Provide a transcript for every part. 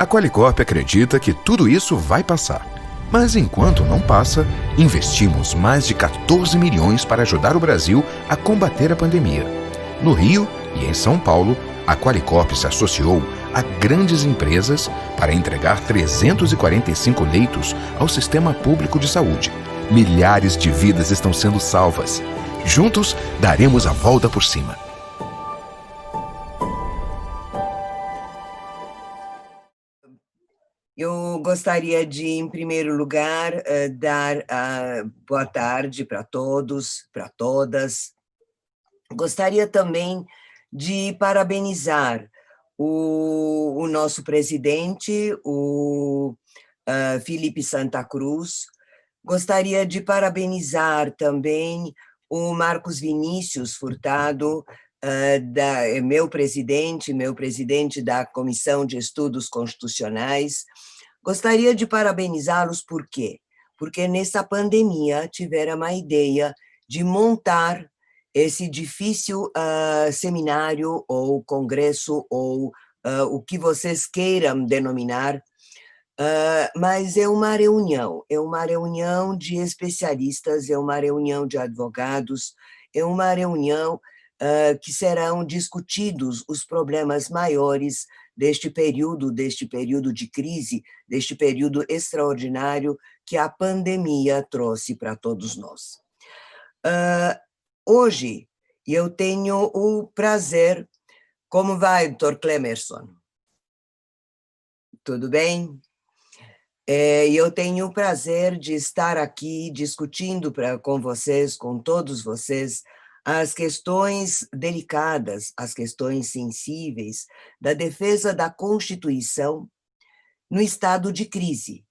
Qualicorp acredita que tudo isso vai passar. Mas enquanto não passa, investimos mais de 14 milhões para ajudar o Brasil a combater a pandemia. No Rio e em São Paulo, a Qualicorp se associou a grandes empresas para entregar 345 leitos ao sistema público de saúde. Milhares de vidas estão sendo salvas. Juntos, daremos a volta por cima. Eu gostaria de, em primeiro lugar, dar boa tarde para todos, para todas. Gostaria também de parabenizar o nosso presidente, o Felipe Santa Cruz. Gostaria de parabenizar também o Marcos Vinícius Furtado, meu presidente da Comissão de Estudos Constitucionais. Gostaria de parabenizá-los por quê? Porque nessa pandemia tiveram a ideia de montar esse difícil seminário ou congresso ou o que vocês queiram denominar, mas é uma reunião de especialistas, é uma reunião de advogados, é uma reunião que serão discutidos os problemas maiores deste período de crise, deste período extraordinário que a pandemia trouxe para todos nós. Hoje, eu tenho o prazer... Como vai, doutor Clemerson? Tudo bem? Eu tenho o prazer de estar aqui discutindo com vocês, com todos vocês, as questões delicadas, as questões sensíveis da defesa da Constituição no estado de crise,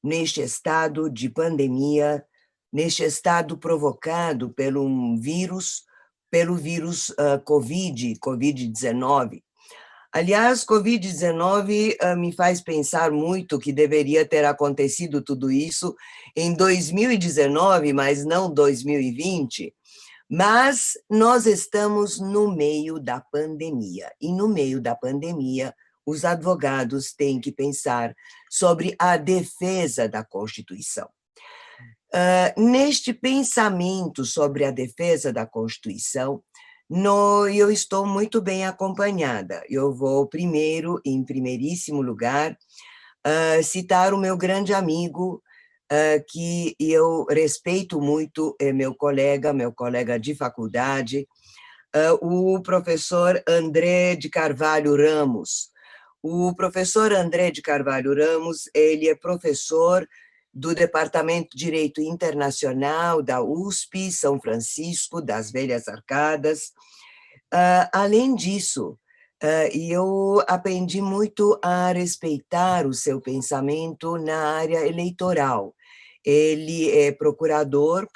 neste estado de pandemia, neste estado provocado pelo vírus Covid-19. Aliás, Covid-19 me faz pensar muito que deveria ter acontecido tudo isso em 2019, mas não 2020. Mas nós estamos no meio da pandemia, e no meio da pandemia, os advogados têm que pensar sobre a defesa da Constituição. Neste pensamento sobre a defesa da Constituição, eu estou muito bem acompanhada. Eu vou primeiro, em primeiríssimo lugar, citar o meu grande amigo, que eu respeito muito, é meu colega de faculdade, o professor André de Carvalho Ramos. O professor André de Carvalho Ramos, ele é professor do Departamento de Direito Internacional da USP, São Francisco, das Velhas Arcadas. Além disso, eu aprendi muito a respeitar o seu pensamento na área eleitoral. Ele é procurador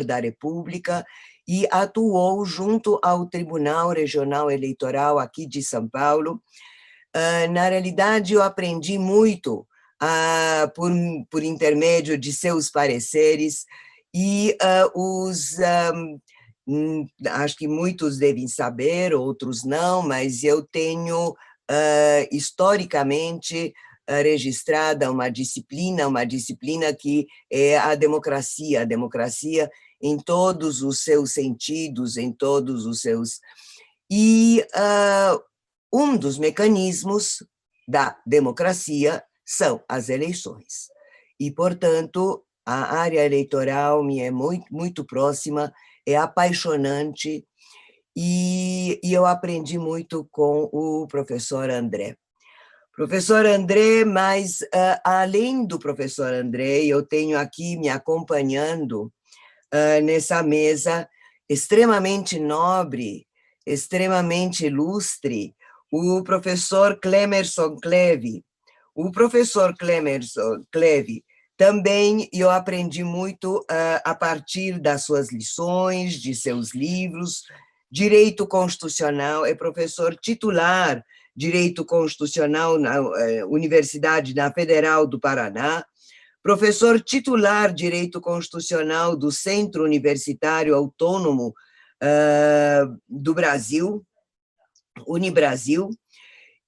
da República, e atuou junto ao Tribunal Regional Eleitoral aqui de São Paulo. Na realidade, eu aprendi muito por intermédio de seus pareceres, e acho que muitos devem saber, outros não, mas eu tenho historicamente registrada uma disciplina que é a democracia em todos os seus sentidos, E um dos mecanismos da democracia são as eleições. E, portanto, a área eleitoral me é muito, muito próxima, é apaixonante, e eu aprendi muito com o professor André. Professor André, mas além do professor André, eu tenho aqui me acompanhando nessa mesa extremamente nobre, extremamente ilustre, o professor Clemerson Clevi. O professor Clemerson Clevi também eu aprendi muito a partir das suas lições, de seus livros. Direito Constitucional, é professor titular Direito Constitucional na Universidade Federal do Paraná, professor titular Direito Constitucional do Centro Universitário Autônomo do Brasil, Unibrasil,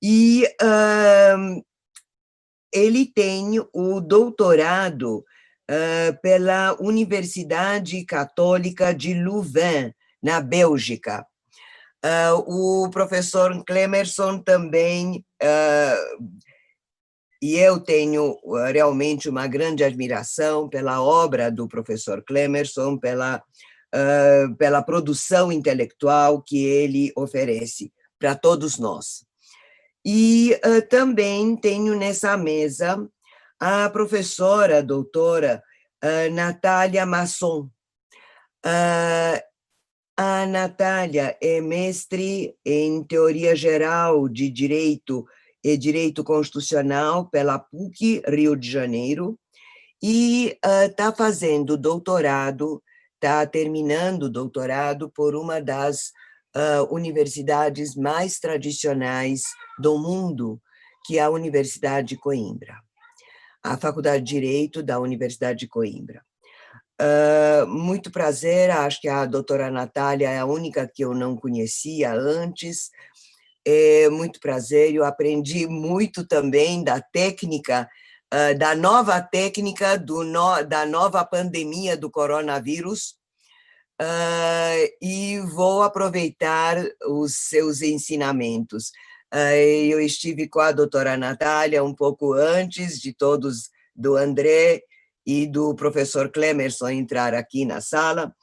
e ele tem o doutorado pela Universidade Católica de Louvain, na Bélgica. O professor Clemerson também, e eu tenho realmente uma grande admiração pela obra do professor Clemerson, pela produção intelectual que ele oferece para todos nós. E também tenho nessa mesa a professora, a doutora Natália Masson. A Natália é mestre em Teoria Geral de Direito e Direito Constitucional pela PUC Rio de Janeiro e está fazendo doutorado, está terminando o doutorado por uma das universidades mais tradicionais do mundo, que é a Universidade de Coimbra, a Faculdade de Direito da Universidade de Coimbra. Muito prazer, acho que a doutora Natália é a única que eu não conhecia antes. Muito prazer, eu aprendi muito também da técnica, da nova técnica da nova pandemia do coronavírus, e vou aproveitar os seus ensinamentos. Eu estive com a doutora Natália um pouco antes de todos, do André e do professor Clemerson entrar aqui na sala,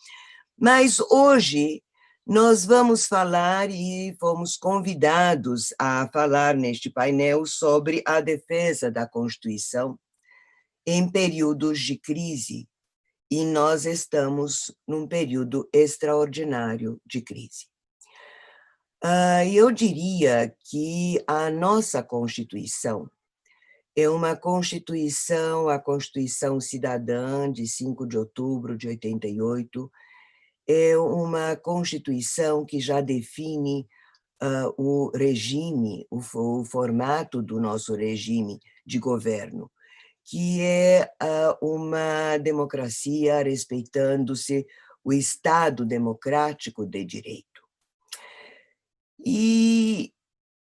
mas hoje nós vamos falar e fomos convidados a falar neste painel sobre a defesa da Constituição em períodos de crise, e nós estamos num período extraordinário de crise. Eu diria que a nossa Constituição é uma Constituição, a Constituição Cidadã, de 5 de outubro de 88, é uma Constituição que já define o regime, o formato do nosso regime de governo, que é uma democracia respeitando-se o Estado democrático de direito. E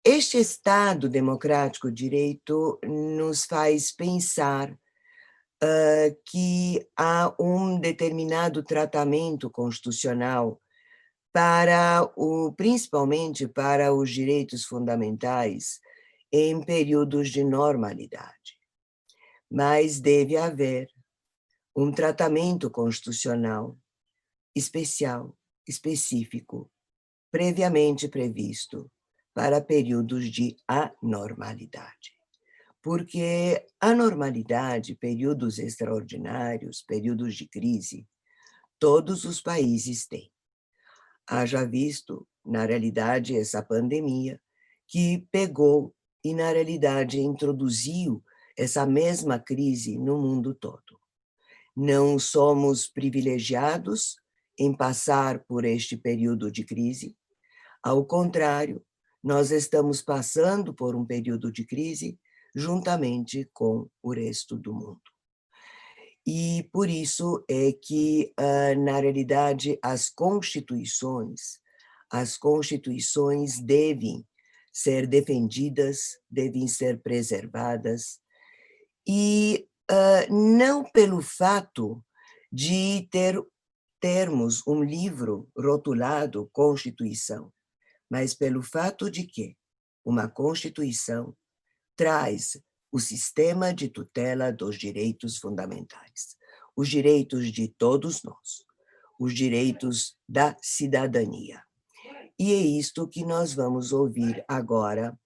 este Estado democrático de direito nos faz pensar que há um determinado tratamento constitucional principalmente para os direitos fundamentais em períodos de normalidade. Mas deve haver um tratamento constitucional especial, específico, previamente previsto para períodos de anormalidade. Porque anormalidade, períodos extraordinários, períodos de crise, todos os países têm. Haja visto, na realidade, essa pandemia que pegou e, na realidade, introduziu essa mesma crise no mundo todo. Não somos privilegiados em passar por este período de crise. Ao contrário, nós estamos passando por um período de crise juntamente com o resto do mundo. E por isso é que, na realidade, as constituições devem ser defendidas, devem ser preservadas, e não pelo fato de termos um livro rotulado Constituição, mas pelo fato de que uma Constituição traz o sistema de tutela dos direitos fundamentais, os direitos de todos nós, os direitos da cidadania. E é isto que nós vamos ouvir agora,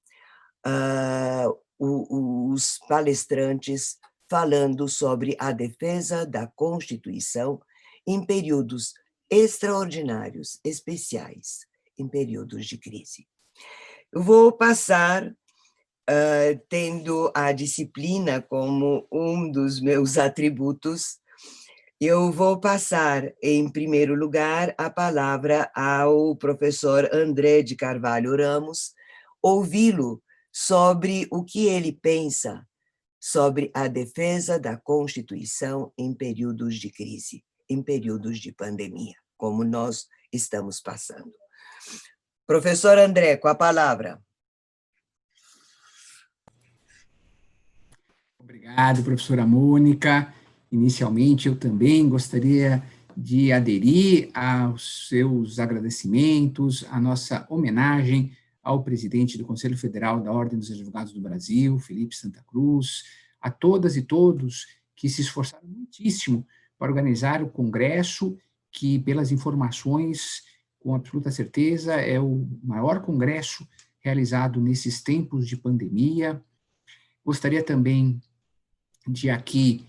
os palestrantes falando sobre a defesa da Constituição em períodos extraordinários, especiais, em períodos de crise. Eu vou passar, tendo a disciplina como um dos meus atributos, eu vou passar, em primeiro lugar, a palavra ao professor André de Carvalho Ramos, ouvi-lo sobre o que ele pensa sobre a defesa da Constituição em períodos de crise, em períodos de pandemia, como nós estamos passando. Professor André, com a palavra. Obrigado, professora Mônica. Inicialmente, eu também gostaria de aderir aos seus agradecimentos, à nossa homenagem ao presidente do Conselho Federal da Ordem dos Advogados do Brasil, Felipe Santa Cruz, a todas e todos que se esforçaram muitíssimo para organizar o congresso, que, pelas informações, com absoluta certeza, é o maior congresso realizado nesses tempos de pandemia. Gostaria também de aqui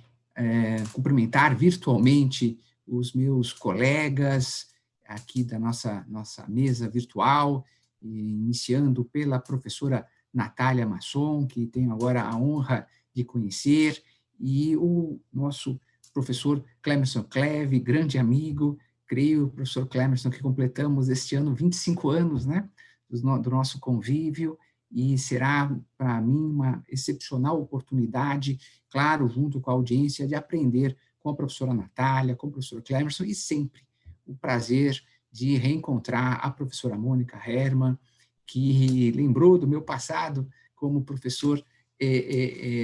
cumprimentar virtualmente os meus colegas aqui da nossa mesa virtual, iniciando pela professora Natália Masson, que tenho agora a honra de conhecer, e o nosso professor Clemerson Cleve, grande amigo, creio, professor Clemerson, que completamos este ano 25 anos, né, do nosso convívio, e será para mim uma excepcional oportunidade, claro, junto com a audiência, de aprender com a professora Natália, com o professor Clemerson, e sempre o prazer de reencontrar a professora Mônica Herman, que lembrou do meu passado como professor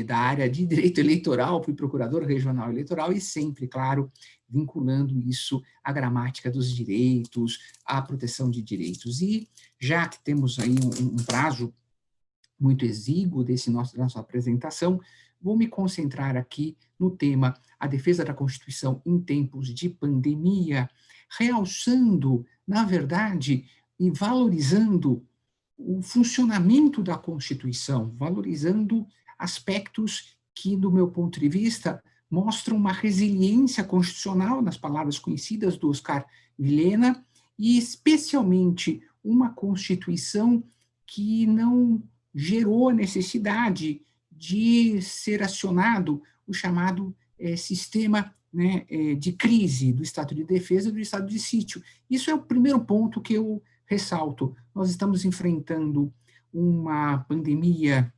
da área de direito eleitoral, fui procurador regional eleitoral, e sempre, claro, vinculando isso à gramática dos direitos, à proteção de direitos. E já que temos aí um prazo muito exíguo da nossa apresentação, vou me concentrar aqui no tema a defesa da Constituição em tempos de pandemia, realçando, na verdade, e valorizando o funcionamento da Constituição, valorizando aspectos que, do meu ponto de vista, mostram uma resiliência constitucional, nas palavras conhecidas do Oscar Vilhena, e especialmente uma Constituição que não gerou a necessidade de ser acionado o chamado sistema, né, de crise do estado de defesa e do estado de sítio. Isso é o primeiro ponto que eu ressalto. Nós estamos enfrentando uma pandemia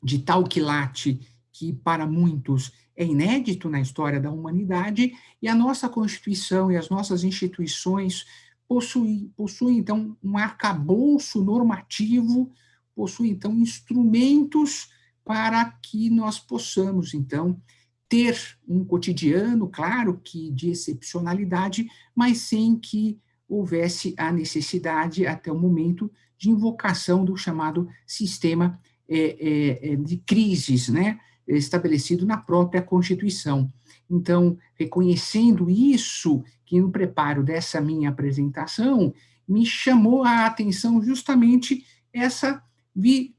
de tal quilate que, para muitos, é inédito na história da humanidade, e a nossa Constituição e as nossas instituições possuem então, um arcabouço normativo, possuem, então, instrumentos para que nós possamos, então, ter um cotidiano, claro que de excepcionalidade, mas sem que houvesse a necessidade, até o momento, de invocação do chamado sistema de crises, né, estabelecido na própria Constituição. Então, reconhecendo isso, que no preparo dessa minha apresentação, me chamou a atenção justamente essa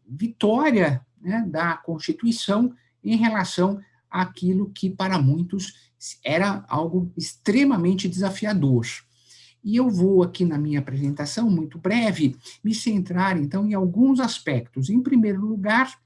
vitória, né, da Constituição em relação àquilo que para muitos era algo extremamente desafiador. E eu vou aqui na minha apresentação, muito breve, me centrar então em alguns aspectos. Em primeiro lugar,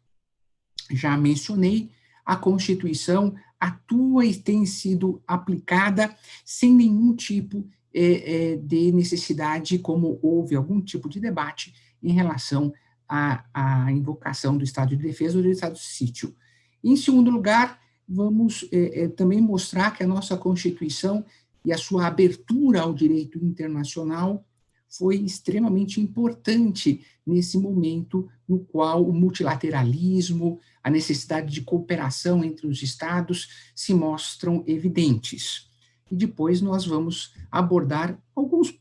já mencionei, a Constituição atua e tem sido aplicada sem nenhum tipo de necessidade, como houve algum tipo de debate em relação à invocação do estado de defesa ou do estado de sítio. Em segundo lugar, vamos também mostrar que a nossa Constituição e a sua abertura ao direito internacional foi extremamente importante nesse momento no qual o multilateralismo, a necessidade de cooperação entre os Estados se mostram evidentes. E depois nós vamos abordar alguns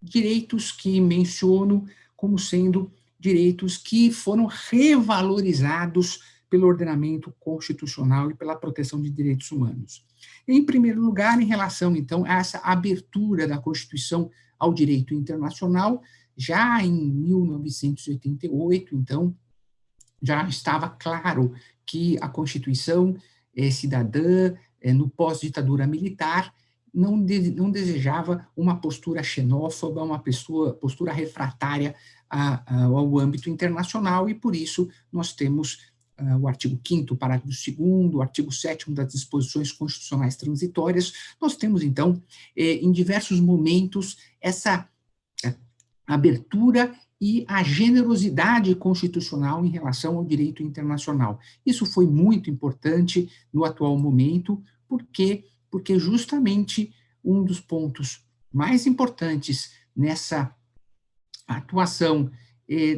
direitos que menciono como sendo direitos que foram revalorizados pelo ordenamento constitucional e pela proteção de direitos humanos. Em primeiro lugar, em relação, então, a essa abertura da Constituição ao direito internacional, já em 1988, então, já estava claro que a Constituição cidadã, no pós-ditadura militar, não desejava uma postura xenófoba, uma postura refratária ao âmbito internacional, e por isso nós temos o artigo 5º, parágrafo 2º, o artigo 7º das disposições constitucionais transitórias. Nós temos, então, em diversos momentos, essa abertura e a generosidade constitucional em relação ao direito internacional. Isso foi muito importante no atual momento, porque justamente um dos pontos mais importantes nessa atuação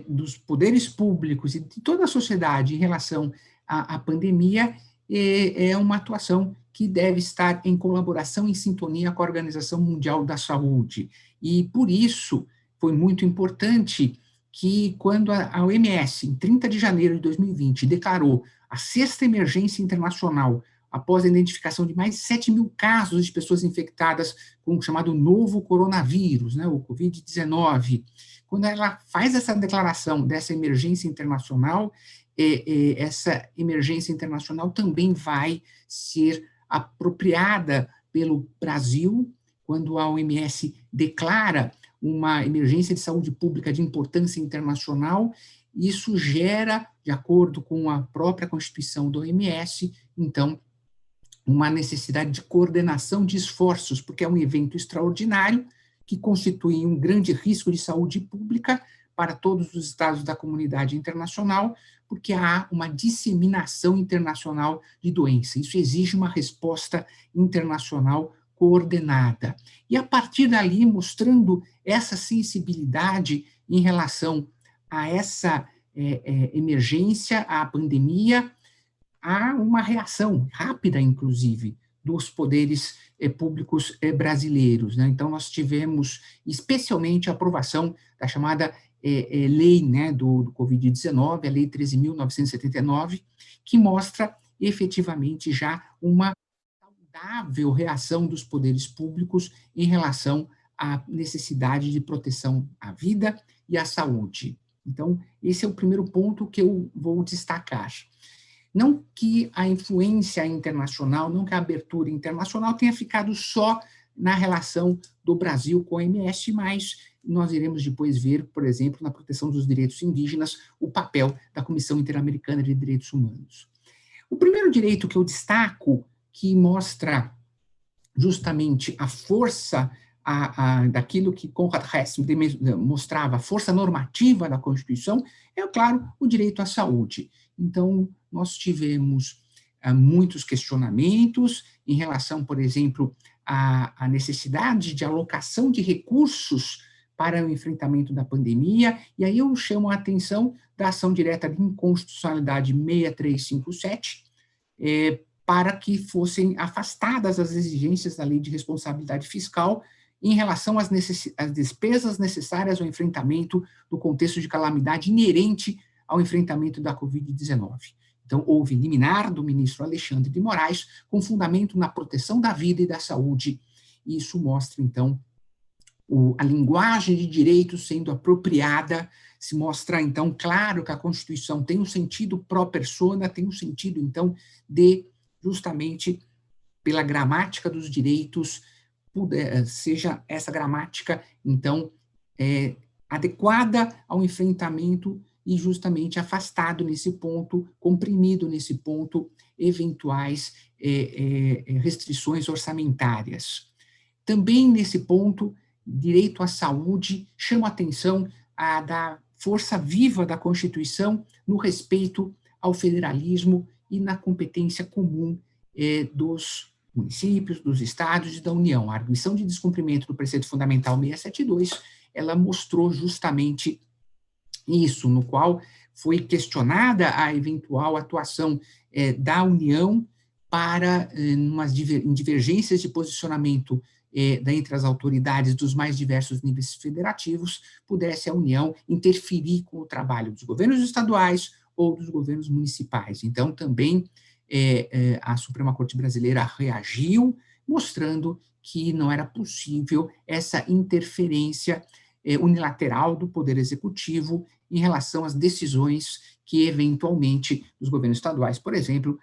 dos poderes públicos e de toda a sociedade em relação à pandemia é uma atuação que deve estar em colaboração, em sintonia com a Organização Mundial da Saúde. E, por isso, foi muito importante que, quando a OMS, em 30 de janeiro de 2020, declarou a sexta emergência internacional, após a identificação de mais de 7 mil casos de pessoas infectadas com o chamado novo coronavírus, né, o Covid-19, quando ela faz essa declaração dessa emergência internacional, essa emergência internacional também vai ser apropriada pelo Brasil, quando a OMS declara uma emergência de saúde pública de importância internacional. Isso gera, de acordo com a própria Constituição da OMS, então, uma necessidade de coordenação de esforços, porque é um evento extraordinário que constitui um grande risco de saúde pública para todos os estados da comunidade internacional, porque há uma disseminação internacional de doença. Isso exige uma resposta internacional coordenada. E, a partir dali, mostrando essa sensibilidade em relação a essa emergência, à pandemia, há uma reação rápida, inclusive, dos poderes públicos brasileiros, né? Então, nós tivemos, especialmente, a aprovação da chamada lei, né, do Covid-19, a Lei 13.979, que mostra, efetivamente, já uma saudável reação dos poderes públicos em relação à necessidade de proteção à vida e à saúde. Então, esse é o primeiro ponto que eu vou destacar. Não que a influência internacional, não que a abertura internacional tenha ficado só na relação do Brasil com a OMS, mas nós iremos depois ver, por exemplo, na proteção dos direitos indígenas, o papel da Comissão Interamericana de Direitos Humanos. O primeiro direito que eu destaco, que mostra justamente a força daquilo que Konrad Hess mostrava, a força normativa da Constituição, é, claro, o direito à saúde. Então, nós tivemos muitos questionamentos em relação, por exemplo, à necessidade de alocação de recursos para o enfrentamento da pandemia, e aí eu chamo a atenção da ação direta de inconstitucionalidade 6357, para que fossem afastadas as exigências da Lei de Responsabilidade Fiscal em relação às despesas necessárias ao enfrentamento do contexto de calamidade inerente ao enfrentamento da Covid-19. Então, houve liminar do ministro Alexandre de Moraes com fundamento na proteção da vida e da saúde, e isso mostra, então, a linguagem de direitos sendo apropriada, se mostra, então, claro que a Constituição tem um sentido pró persona, tem um sentido, então, de, justamente, pela gramática dos direitos, seja essa gramática, então, adequada ao enfrentamento e justamente afastado nesse ponto, comprimido nesse ponto, eventuais restrições orçamentárias. Também nesse ponto, direito à saúde chama a atenção da força viva da Constituição no respeito ao federalismo e na competência comum dos municípios, dos estados e da União. A arguição de descumprimento do preceito fundamental 672, ela mostrou justamente isso, no qual foi questionada a eventual atuação da União para, em divergências de posicionamento entre as autoridades dos mais diversos níveis federativos, pudesse a União interferir com o trabalho dos governos estaduais ou dos governos municipais. Então, também a Suprema Corte Brasileira reagiu, mostrando que não era possível essa interferência unilateral do Poder Executivo em relação às decisões que, eventualmente, os governos estaduais, por exemplo,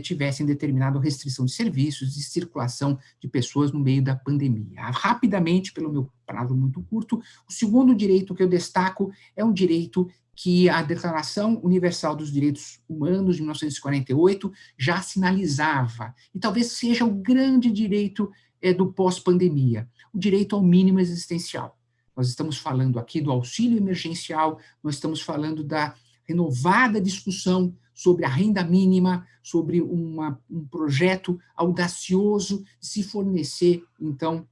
tivessem determinado restrição de serviços e circulação de pessoas no meio da pandemia. Rapidamente, pelo meu prazo muito curto, o segundo direito que eu destaco é um direito que a Declaração Universal dos Direitos Humanos, de 1948, já sinalizava, e talvez seja o grande direito do pós-pandemia, o direito ao mínimo existencial. Nós estamos falando aqui do auxílio emergencial, nós estamos falando da renovada discussão sobre a renda mínima, sobre um projeto audacioso de se fornecer, então,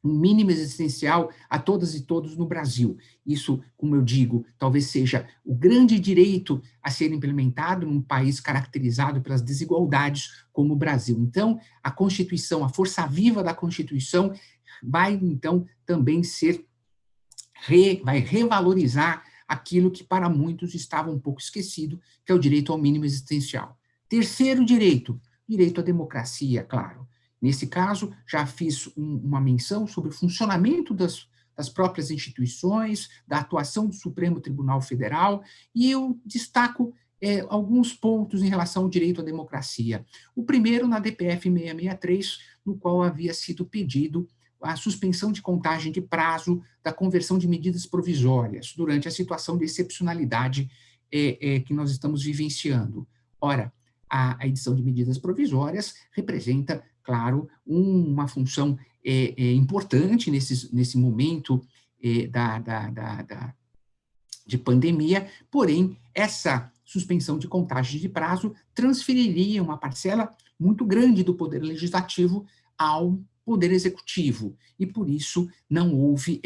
um mínimo existencial a todas e todos no Brasil. Isso, como eu digo, talvez seja o grande direito a ser implementado num país caracterizado pelas desigualdades como o Brasil. Então, a Constituição, a força viva da Constituição vai, então, também vai revalorizar aquilo que para muitos estava um pouco esquecido, que é o direito ao mínimo existencial. Terceiro direito, direito à democracia, claro. Nesse caso, já fiz uma menção sobre o funcionamento das próprias instituições, da atuação do Supremo Tribunal Federal, e eu destaco alguns pontos em relação ao direito à democracia. O primeiro, na DPF 663, no qual havia sido pedido a suspensão de contagem de prazo da conversão de medidas provisórias durante a situação de excepcionalidade que nós estamos vivenciando. Ora, a edição de medidas provisórias representa, claro, uma função importante nesse momento de pandemia, porém, essa suspensão de contagem de prazo transferiria uma parcela muito grande do Poder Legislativo ao Poder Executivo, e por isso não houve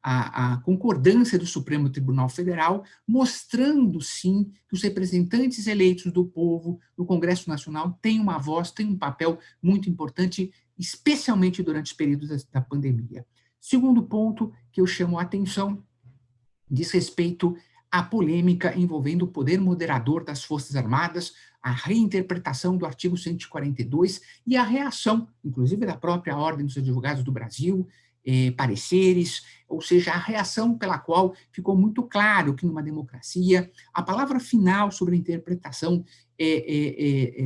a concordância do Supremo Tribunal Federal, mostrando, sim, que os representantes eleitos do povo no Congresso Nacional têm uma voz, têm um papel muito importante, especialmente durante os períodos da pandemia. Segundo ponto que eu chamo a atenção diz respeito à polêmica envolvendo o poder moderador das Forças Armadas, a reinterpretação do artigo 142 e a reação, inclusive da própria Ordem dos Advogados do Brasil, pareceres, ou seja, a reação pela qual ficou muito claro que numa democracia a palavra final sobre a interpretação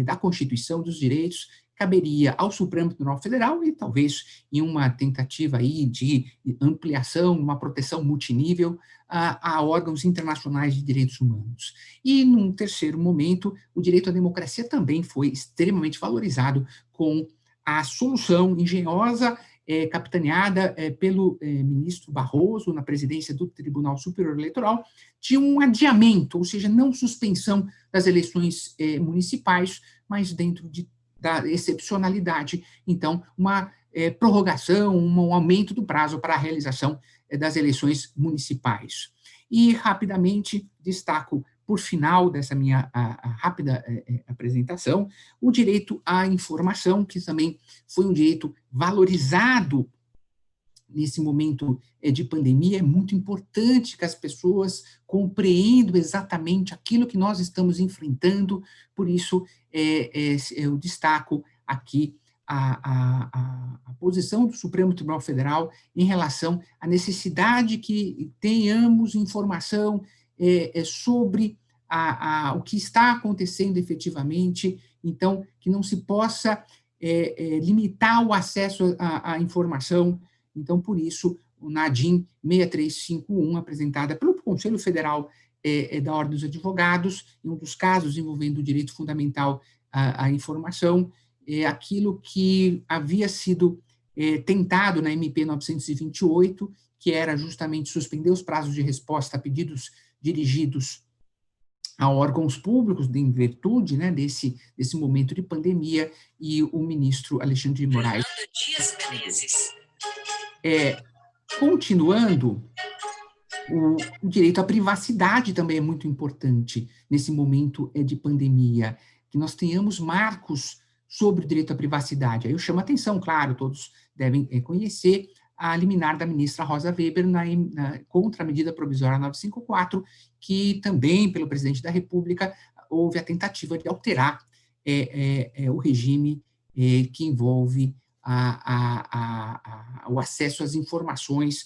da Constituição dos direitos caberia ao Supremo Tribunal Federal e talvez em uma tentativa aí de ampliação, uma proteção multinível a órgãos internacionais de direitos humanos. E, num terceiro momento, o direito à democracia também foi extremamente valorizado com a solução engenhosa capitaneada pelo ministro Barroso, na presidência do Tribunal Superior Eleitoral, de um adiamento, ou seja, não suspensão das eleições municipais, mas dentro da excepcionalidade, então, uma prorrogação, um aumento do prazo para a realização das eleições municipais. E, rapidamente, destaco, por final dessa minha rápida apresentação, o direito à informação, que também foi um direito valorizado nesse momento de pandemia. É muito importante que as pessoas compreendam exatamente aquilo que nós estamos enfrentando, por isso eu destaco aqui a posição do Supremo Tribunal Federal em relação à necessidade que tenhamos informação sobre o que está acontecendo efetivamente, então, que não se possa limitar o acesso à informação. Então, por isso, o NADIM 6351, apresentada pelo Conselho Federal da Ordem dos Advogados, em um dos casos envolvendo o direito fundamental à informação, aquilo que havia sido tentado na MP 928, que era justamente suspender os prazos de resposta a pedidos dirigidos a órgãos públicos, em virtude desse momento de pandemia, e o ministro Alexandre de Moraes. Continuando, o direito à privacidade também é muito importante nesse momento de pandemia, que nós tenhamos marcos sobre o direito à privacidade. Aí eu chamo a atenção, claro, todos devem conhecer a liminar da ministra Rosa Weber contra a medida provisória 954, que também, pelo presidente da República, houve a tentativa de alterar o regime que envolve o acesso às informações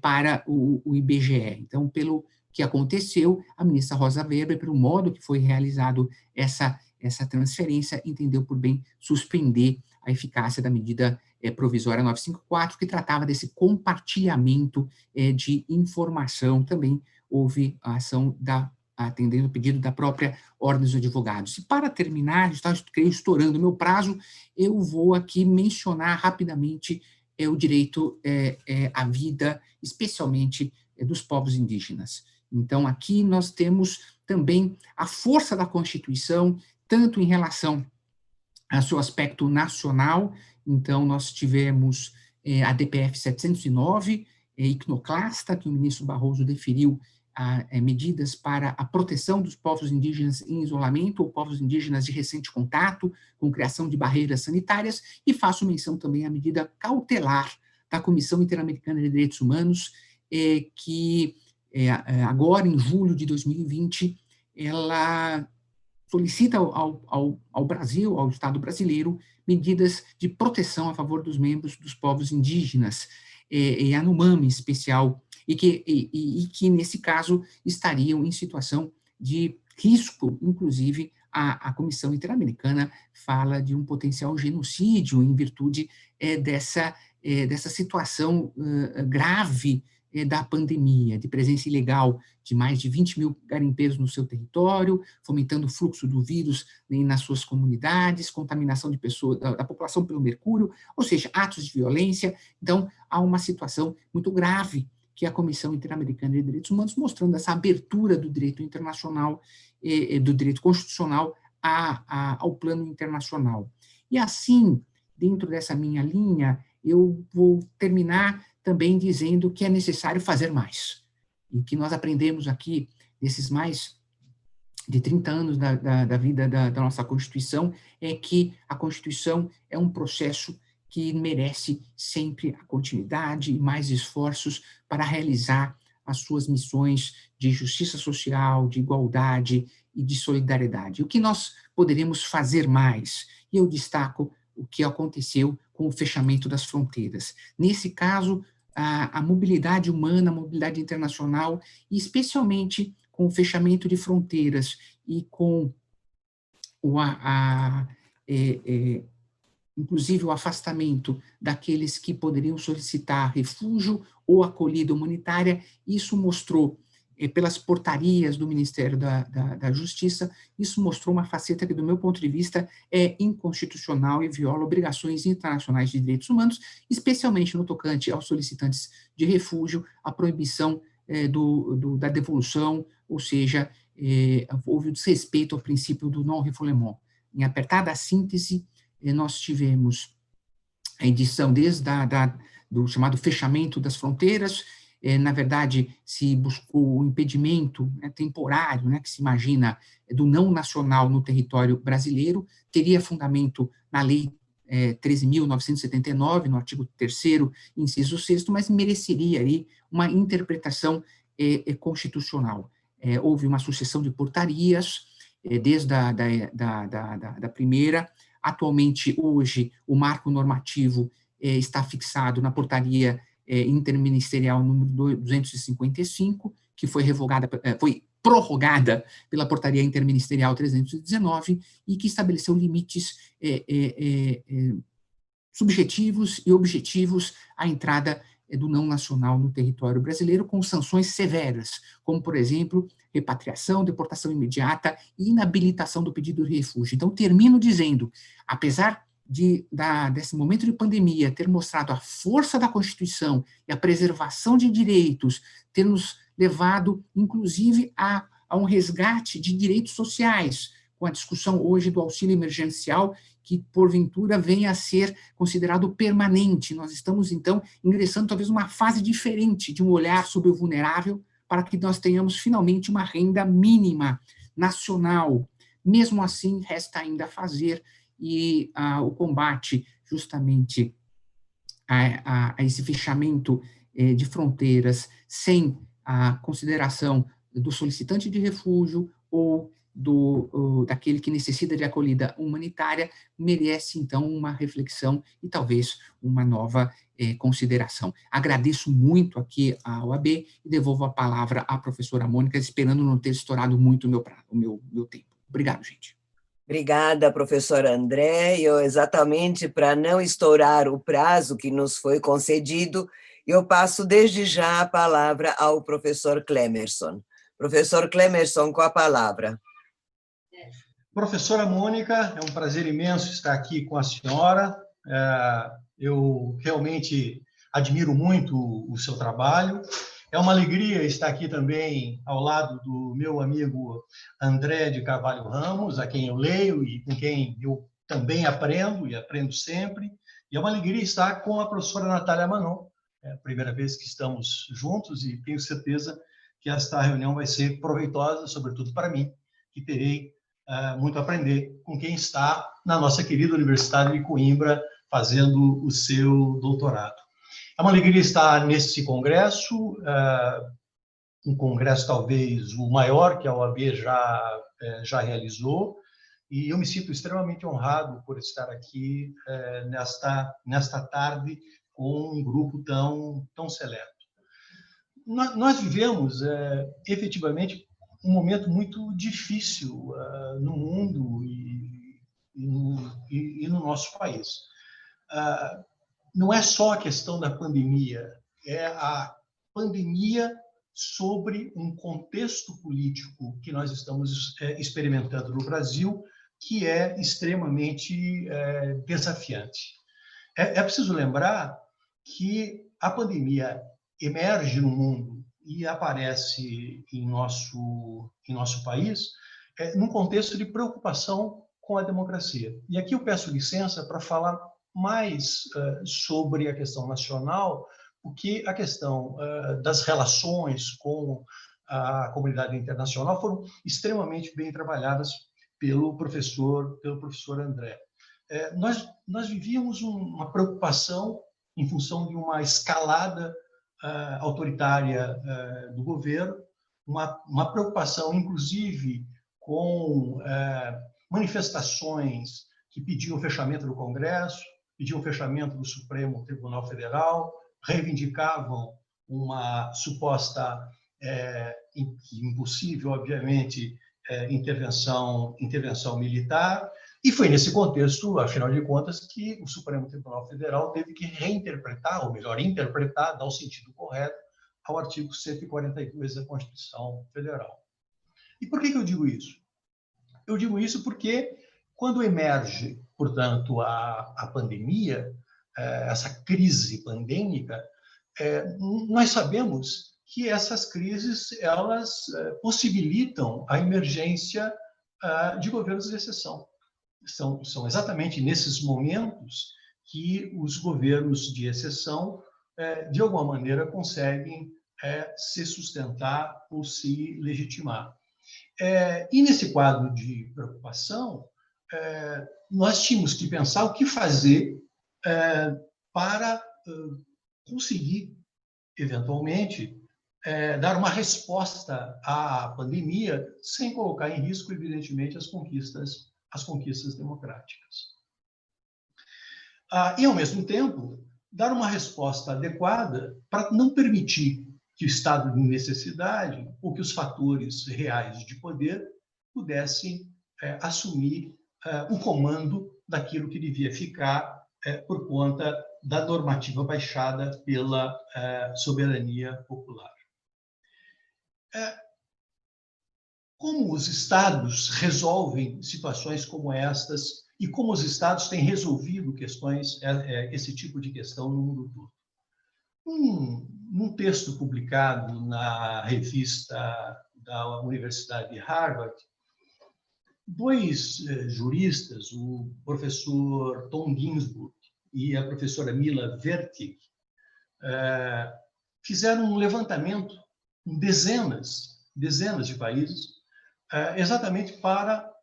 para o IBGE. Então, pelo que aconteceu, a ministra Rosa Weber, pelo modo que foi realizado essa transferência, entendeu por bem suspender a eficácia da medida provisória 954, que tratava desse compartilhamento de informação. Também houve a ação atendendo o pedido da própria Ordem dos Advogados. E para terminar, creio estourando o meu prazo, eu vou aqui mencionar rapidamente o direito à vida, especialmente dos povos indígenas. Então, aqui nós temos também a força da Constituição, tanto em relação a seu aspecto nacional. Então, nós tivemos a DPF 709, iconoclasta, que o ministro Barroso deferiu medidas para a proteção dos povos indígenas em isolamento ou povos indígenas de recente contato, com criação de barreiras sanitárias, e faço menção também à medida cautelar da Comissão Interamericana de Direitos Humanos, que agora, em julho de 2020, ela solicita ao Brasil, ao Estado brasileiro, medidas de proteção a favor dos membros dos povos indígenas, Yanomami em especial, e que, nesse caso, estariam em situação de risco. Inclusive, a Comissão Interamericana fala de um potencial genocídio em virtude dessa situação grave da pandemia, de presença ilegal de mais de 20 mil garimpeiros no seu território, fomentando o fluxo do vírus nas suas comunidades, contaminação de pessoas, da população pelo mercúrio, ou seja, atos de violência. Então, há uma situação muito grave que a Comissão Interamericana de Direitos Humanos, mostrando essa abertura do direito internacional, do direito constitucional ao plano internacional. E assim, dentro dessa minha linha, eu vou terminar também dizendo que é necessário fazer mais. E que nós aprendemos aqui, nesses mais de 30 anos da vida da nossa Constituição, é que a Constituição é um processo que merece sempre a continuidade e mais esforços para realizar as suas missões de justiça social, de igualdade e de solidariedade. O que nós poderemos fazer mais? E eu destaco o que aconteceu com o fechamento das fronteiras. Nesse caso, a mobilidade humana, a mobilidade internacional, e especialmente com o fechamento de fronteiras e com inclusive o afastamento daqueles que poderiam solicitar refúgio ou acolhida humanitária, isso mostrou, pelas portarias do Ministério da Justiça, isso mostrou uma faceta que, do meu ponto de vista, é inconstitucional e viola obrigações internacionais de direitos humanos, especialmente no tocante aos solicitantes de refúgio, a proibição da devolução, ou seja, houve o desrespeito ao princípio do non-refoulement. Em apertada síntese, nós tivemos a edição desde do chamado fechamento das fronteiras. Na verdade, se buscou o impedimento temporário, que se imagina, do não nacional no território brasileiro, teria fundamento na Lei 13.979, no artigo 3º, inciso 6º, mas mereceria aí uma interpretação constitucional. Houve uma sucessão de portarias, desde da primeira. Atualmente, hoje, o marco normativo está fixado na portaria interministerial número 255, que foi prorrogada pela portaria interministerial 319 e que estabeleceu limites subjetivos e objetivos à entrada do não nacional no território brasileiro, com sanções severas, como, por exemplo, repatriação, deportação imediata e inabilitação do pedido de refúgio. Então, termino dizendo, apesar desse momento de pandemia ter mostrado a força da Constituição e a preservação de direitos, ter nos levado, inclusive, a um resgate de direitos sociais, com a discussão hoje do auxílio emergencial, que, porventura, venha a ser considerado permanente. Nós estamos, então, ingressando talvez numa fase diferente de um olhar sobre o vulnerável, para que nós tenhamos, finalmente, uma renda mínima nacional. Mesmo assim, resta ainda fazer, e o combate, justamente, a esse fechamento de fronteiras, sem a consideração do solicitante de refúgio ou daquele que necessita de acolhida humanitária, merece, então, uma reflexão e talvez uma nova consideração. Agradeço muito aqui a OAB e devolvo a palavra à professora Mônica, esperando não ter estourado muito o meu tempo. Obrigado, gente. Obrigada, professor André. Eu, exatamente para não estourar o prazo que nos foi concedido, eu passo desde já a palavra ao professor Clemerson. Professor Clemerson, com a palavra. Professora Mônica, é um prazer imenso estar aqui com a senhora. Eu realmente admiro muito o seu trabalho. É uma alegria estar aqui também ao lado do meu amigo André de Carvalho Ramos, a quem eu leio e com quem eu também aprendo e aprendo sempre. E é uma alegria estar com a professora Natália Manon. É a primeira vez que estamos juntos e tenho certeza que esta reunião vai ser proveitosa, sobretudo para mim, que terei muito a aprender com quem está na nossa querida Universidade de Coimbra fazendo o seu doutorado. É uma alegria estar nesse congresso, um congresso talvez o maior que a OAB já realizou, e eu me sinto extremamente honrado por estar aqui nesta tarde com um grupo tão seleto. Nós vivemos, efetivamente, um momento muito difícil no mundo e no nosso país. Não é só a questão da pandemia, é a pandemia sobre um contexto político que nós estamos experimentando no Brasil, que é extremamente desafiante. É preciso lembrar que a pandemia emerge no mundo e aparece em nosso país num contexto de preocupação com a democracia. E aqui eu peço licença para falar mais sobre a questão nacional, porque a questão das relações com a comunidade internacional foram extremamente bem trabalhadas pelo professor André. Nós vivíamos uma preocupação em função de uma escalada autoritária do governo, uma preocupação, inclusive, com manifestações que pediam o fechamento do Congresso, pediam o fechamento do Supremo Tribunal Federal, reivindicavam uma suposta, impossível, obviamente, intervenção militar. E foi nesse contexto, afinal de contas, que o Supremo Tribunal Federal teve que reinterpretar, ou melhor, interpretar, dar o sentido correto ao artigo 142 da Constituição Federal. E por que eu digo isso? Eu digo isso porque, quando emerge, portanto, a pandemia, essa crise pandêmica, nós sabemos que essas crises elas possibilitam a emergência de governos de exceção. São exatamente nesses momentos que os governos de exceção, de alguma maneira, conseguem se sustentar ou se legitimar. E nesse quadro de preocupação, nós tínhamos que pensar o que fazer para conseguir, eventualmente, dar uma resposta à pandemia sem colocar em risco, evidentemente, as conquistas democráticas. E, ao mesmo tempo, dar uma resposta adequada para não permitir que o estado de necessidade ou que os fatores reais de poder pudessem assumir o comando daquilo que devia ficar por conta da normativa baixada pela soberania popular. Como os estados resolvem situações como estas e como os estados têm resolvido esse tipo de questão no mundo todo? Num texto publicado na revista da Universidade de Harvard, dois juristas, o professor Tom Ginsburg e a professora Mila Vertig, fizeram um levantamento em dezenas de países, exatamente para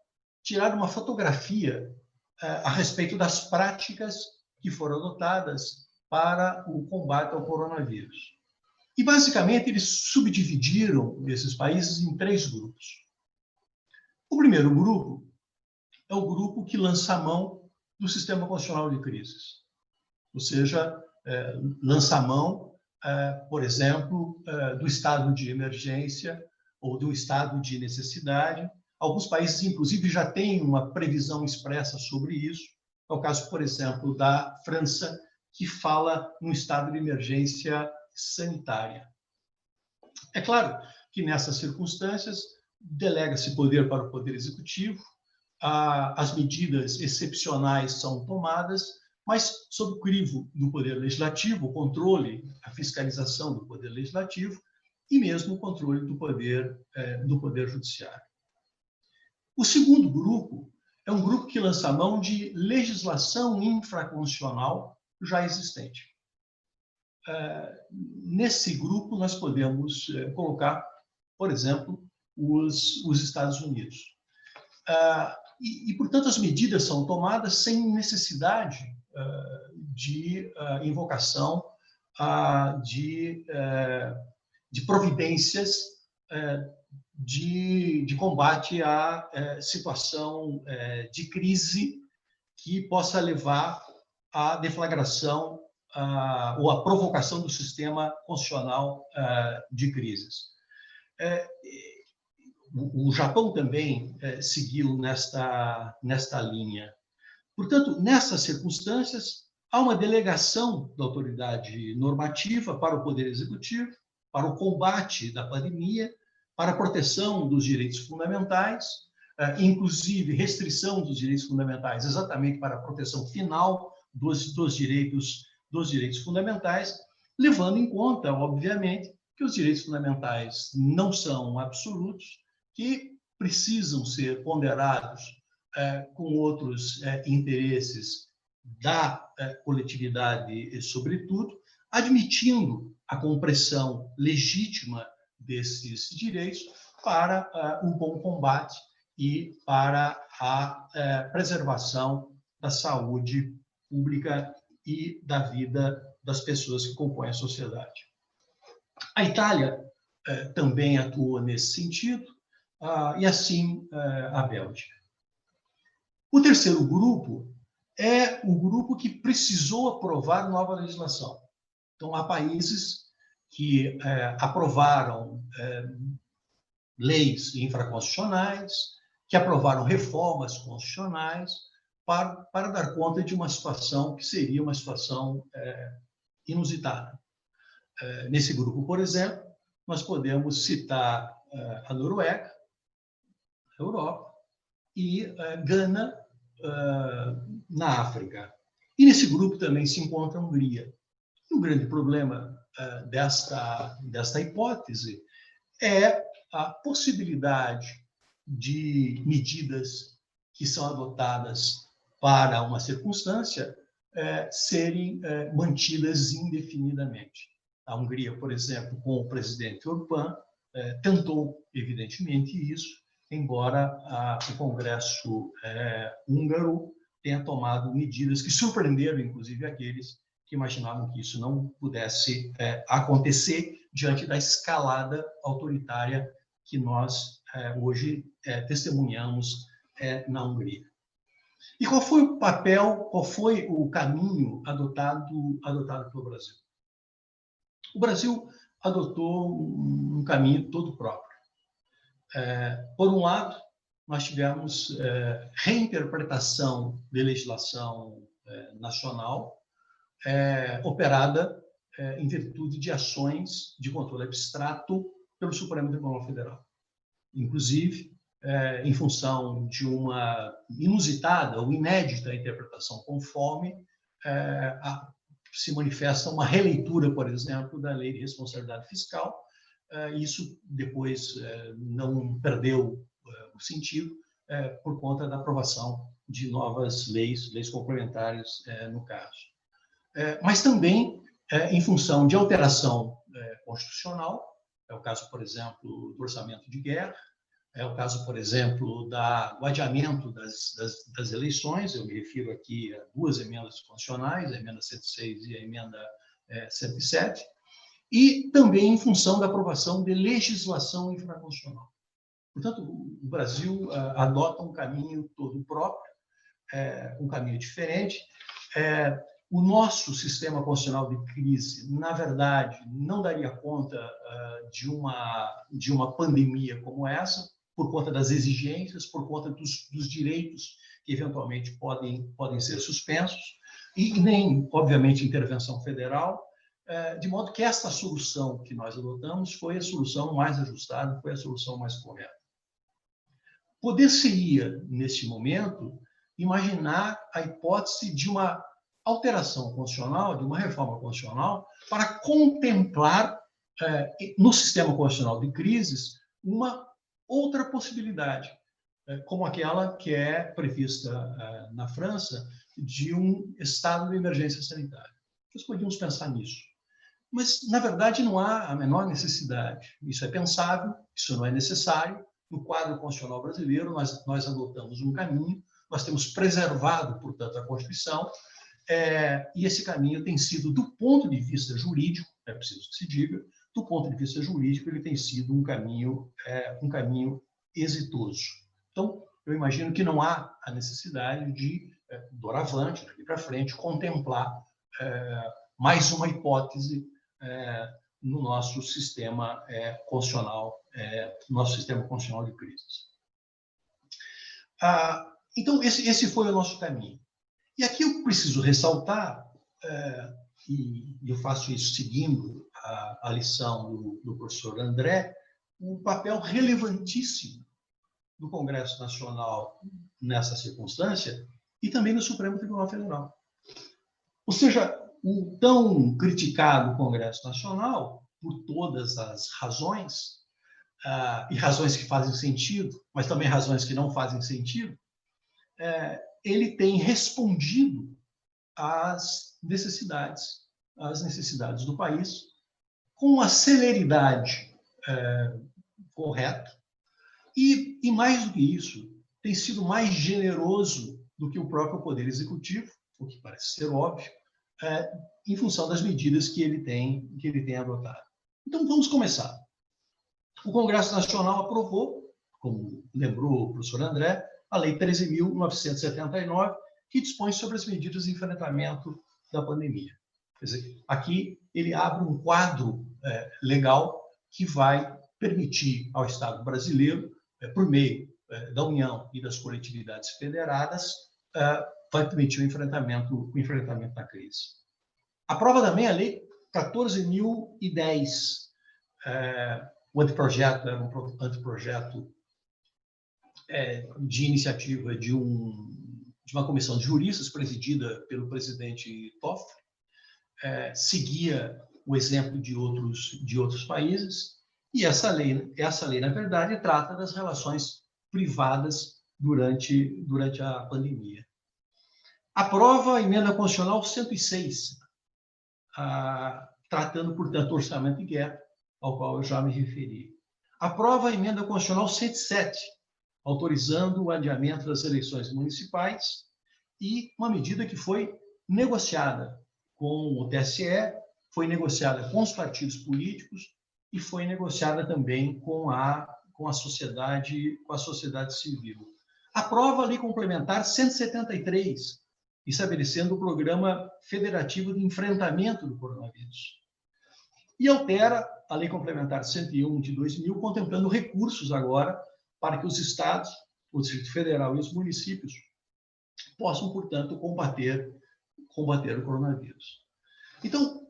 tirar uma fotografia a respeito das práticas que foram adotadas para o combate ao coronavírus. E, basicamente, eles subdividiram esses países em 3 grupos. O primeiro grupo é o grupo que lança a mão do sistema constitucional de crises, ou seja, lança a mão, por exemplo, do estado de emergência ou do estado de necessidade. Alguns países, inclusive, já têm uma previsão expressa sobre isso. É o caso, por exemplo, da França, que fala no estado de emergência sanitária. É claro que, nessas circunstâncias, delega-se poder para o Poder Executivo, as medidas excepcionais são tomadas, mas sob o crivo do Poder Legislativo, o controle, a fiscalização do Poder Legislativo e mesmo o controle do Poder Judiciário. O segundo grupo é um grupo que lança mão de legislação infraconstitucional já existente. Nesse grupo, nós podemos colocar, por exemplo, os Estados Unidos. Portanto, as medidas são tomadas sem necessidade de invocação de providências de combate à situação de crise que possa levar à deflagração ou à provocação do sistema constitucional de crises. O Japão também seguiu nesta linha. Portanto, nessas circunstâncias, há uma delegação da autoridade normativa para o Poder Executivo, para o combate da pandemia, para a proteção dos direitos fundamentais, inclusive restrição dos direitos fundamentais, exatamente para a proteção final dos direitos fundamentais, levando em conta, obviamente, que os direitos fundamentais não são absolutos, que precisam ser ponderados com outros interesses da coletividade, sobretudo, admitindo a compressão legítima desses direitos para um bom combate e para a preservação da saúde pública e da vida das pessoas que compõem a sociedade. A Itália também atuou nesse sentido, e assim a Bélgica. O terceiro grupo é o grupo que precisou aprovar nova legislação. Então, há países que aprovaram leis infraconstitucionais, que aprovaram reformas constitucionais para dar conta de uma situação que seria uma situação inusitada. Nesse grupo, por exemplo, nós podemos citar a Noruega, a Europa, e Gana, na África. E nesse grupo também se encontra a Hungria. O grande problema desta hipótese é a possibilidade de medidas que são adotadas para uma circunstância serem mantidas indefinidamente. A Hungria, por exemplo, com o presidente Orbán, tentou, evidentemente, isso, embora o Congresso húngaro tenha tomado medidas que surpreenderam, inclusive, aqueles que imaginavam que isso não pudesse acontecer diante da escalada autoritária que nós hoje testemunhamos na Hungria. E qual foi o papel, qual foi o caminho adotado pelo Brasil? O Brasil adotou um caminho todo próprio. Por um lado, nós tivemos reinterpretação de legislação nacional operada em virtude de ações de controle abstrato pelo Supremo Tribunal Federal. Inclusive, em função de uma inusitada ou inédita interpretação conforme, se manifesta uma releitura, por exemplo, da Lei de Responsabilidade Fiscal. Isso depois não perdeu o sentido por conta da aprovação de novas leis complementares no caso. Mas também em função de alteração constitucional, é o caso, por exemplo, do orçamento de guerra, é o caso, por exemplo, do adiamento das eleições. Eu me refiro aqui a duas emendas constitucionais, a emenda 106 e a emenda 107, e também em função da aprovação de legislação infraconstitucional. Portanto, o Brasil adota um caminho todo próprio, um caminho diferente. O nosso sistema constitucional de crise, na verdade, não daria conta de uma pandemia como essa, por conta das exigências, por conta dos direitos que eventualmente podem ser suspensos, e nem, obviamente, intervenção federal, de modo que esta solução que nós adotamos foi a solução mais ajustada, foi a solução mais correta. Poder-se-ia, nesse momento, imaginar a hipótese de uma alteração constitucional, de uma reforma constitucional, para contemplar, no sistema constitucional de crises, uma outra possibilidade, como aquela que é prevista na França, de um estado de emergência sanitária. Nós podíamos pensar nisso. Mas, na verdade, não há a menor necessidade. Isso é pensável, isso não é necessário. No quadro constitucional brasileiro, nós adotamos um caminho, nós temos preservado, portanto, a Constituição, e esse caminho tem sido, do ponto de vista jurídico, é preciso que se diga, do ponto de vista jurídico, ele tem sido um caminho exitoso. Então, eu imagino que não há a necessidade de, doravante, daqui para frente, contemplar mais uma hipótese no nosso sistema constitucional, de crises. Então, esse foi o nosso caminho. E aqui eu preciso ressaltar, e eu faço isso seguindo a lição do professor André, um papel relevantíssimo do Congresso Nacional nessa circunstância e também do Supremo Tribunal Federal. Ou seja, o tão criticado Congresso Nacional, por todas as razões, e razões que fazem sentido, mas também razões que não fazem sentido, ele tem respondido às necessidades do país com a celeridade correta e, mais do que isso, tem sido mais generoso do que o próprio Poder Executivo, o que parece ser óbvio, em função das medidas que ele tem adotado. Então, vamos começar. O Congresso Nacional aprovou, como lembrou o professor André, a Lei 13.979, que dispõe sobre as medidas de enfrentamento da pandemia. Quer dizer, aqui ele abre um quadro legal que vai permitir ao Estado brasileiro, por meio da União e das coletividades federadas, vai permitir o enfrentamento da crise. Aprova também a Lei 14.010. O anteprojeto era um anteprojeto de iniciativa de uma comissão de juristas presidida pelo presidente Toffoli, seguia o exemplo de outros países, e essa lei, na verdade, trata das relações privadas durante a pandemia. Aprova a emenda constitucional 106, tratando, portanto, do orçamento de guerra, ao qual eu já me referi. Aprova a emenda constitucional 107, autorizando o adiamento das eleições municipais, e uma medida que foi negociada com o TSE, foi negociada com os partidos políticos e foi negociada também com a sociedade civil. Aprova a Lei Complementar 173, estabelecendo o Programa Federativo de Enfrentamento do Coronavírus. E altera a Lei Complementar 101 de 2000, contemplando recursos agora para que os estados, o Distrito Federal e os municípios possam, portanto, combater o coronavírus. Então,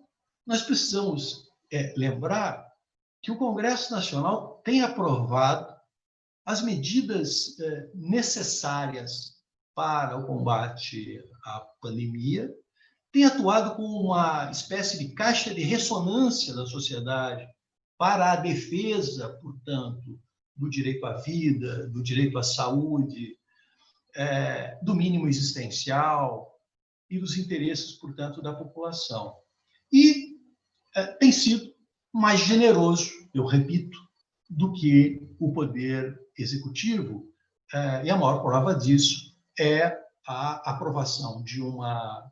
nós precisamos lembrar que o Congresso Nacional tem aprovado as medidas necessárias para o combate à pandemia, tem atuado como uma espécie de caixa de ressonância da sociedade para a defesa, portanto, do direito à vida, do direito à saúde, do mínimo existencial e dos interesses, portanto, da população. E tem sido mais generoso, eu repito, do que o Poder Executivo, e a maior prova disso é a aprovação de uma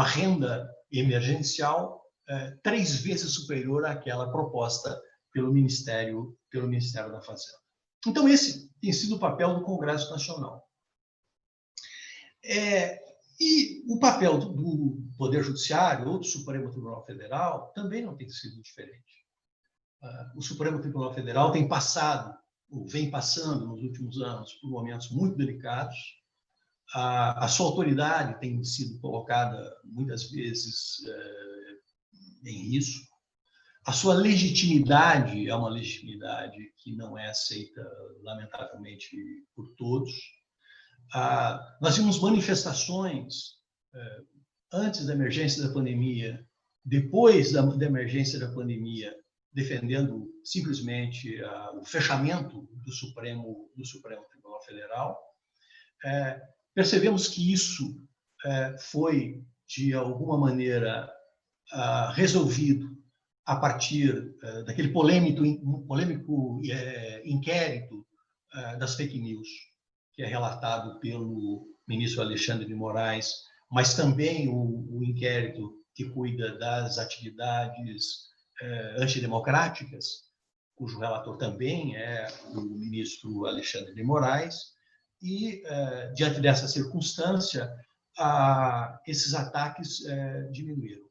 renda emergencial 3 vezes superior àquela proposta pelo Ministério da Fazenda. Então, esse tem sido o papel do Congresso Nacional. E o papel do Poder Judiciário ou do Supremo Tribunal Federal também não tem sido diferente. O Supremo Tribunal Federal tem passado, ou vem passando nos últimos anos, por momentos muito delicados. A sua autoridade tem sido colocada, muitas vezes, em risco. A sua legitimidade é uma legitimidade que não é aceita, lamentavelmente, por todos. Nós vimos manifestações antes da emergência da pandemia, depois da emergência da pandemia, defendendo simplesmente o fechamento do Supremo Tribunal Federal. Percebemos que isso foi, de alguma maneira, resolvido a partir daquele polêmico inquérito das fake news, que é relatado pelo ministro Alexandre de Moraes, mas também o inquérito que cuida das atividades antidemocráticas, cujo relator também é o ministro Alexandre de Moraes, e, diante dessa circunstância, esses ataques diminuíram.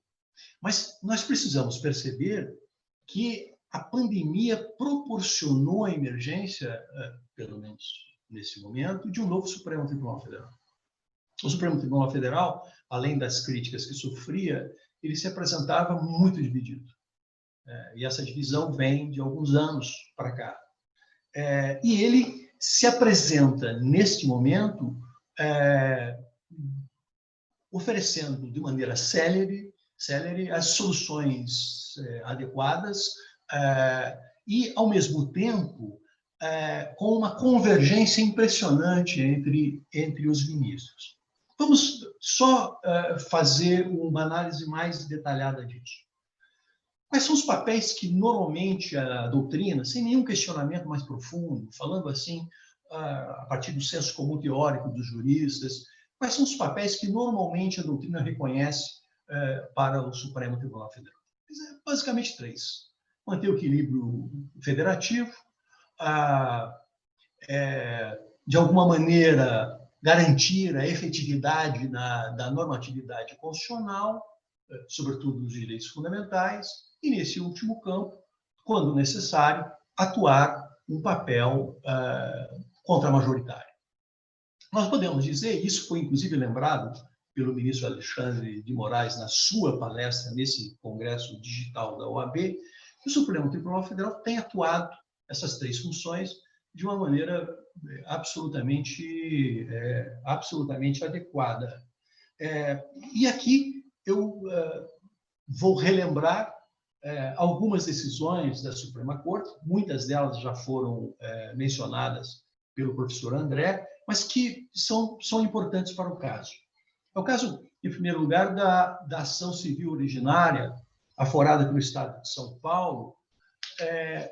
Mas nós precisamos perceber que a pandemia proporcionou a emergência, pelo menos nesse momento, de um novo Supremo Tribunal Federal. O Supremo Tribunal Federal, além das críticas que sofria, ele se apresentava muito dividido. E essa divisão vem de alguns anos para cá. E ele se apresenta, neste momento, oferecendo de maneira célere as soluções adequadas e, ao mesmo tempo, com uma convergência impressionante entre os ministros. Vamos só fazer uma análise mais detalhada disso. Quais são os papéis que, normalmente, a doutrina, sem nenhum questionamento mais profundo, falando assim, a partir do senso comum teórico dos juristas, quais são os papéis que, normalmente, a doutrina reconhece para o Supremo Tribunal Federal? Basicamente 3. Manter o equilíbrio federativo, de alguma maneira, garantir a efetividade da normatividade constitucional, sobretudo dos direitos fundamentais, e, nesse último campo, quando necessário, atuar um papel contra-majoritário. Nós podemos dizer, isso foi inclusive lembrado pelo ministro Alexandre de Moraes na sua palestra nesse congresso digital da OAB, que o Supremo Tribunal Federal tem atuado essas 3 funções de uma maneira absolutamente adequada. E aqui eu vou relembrar algumas decisões da Suprema Corte, muitas delas já foram mencionadas pelo professor André, mas que são importantes para o caso. É o caso, em primeiro lugar, da ação civil originária, aforada pelo Estado de São Paulo,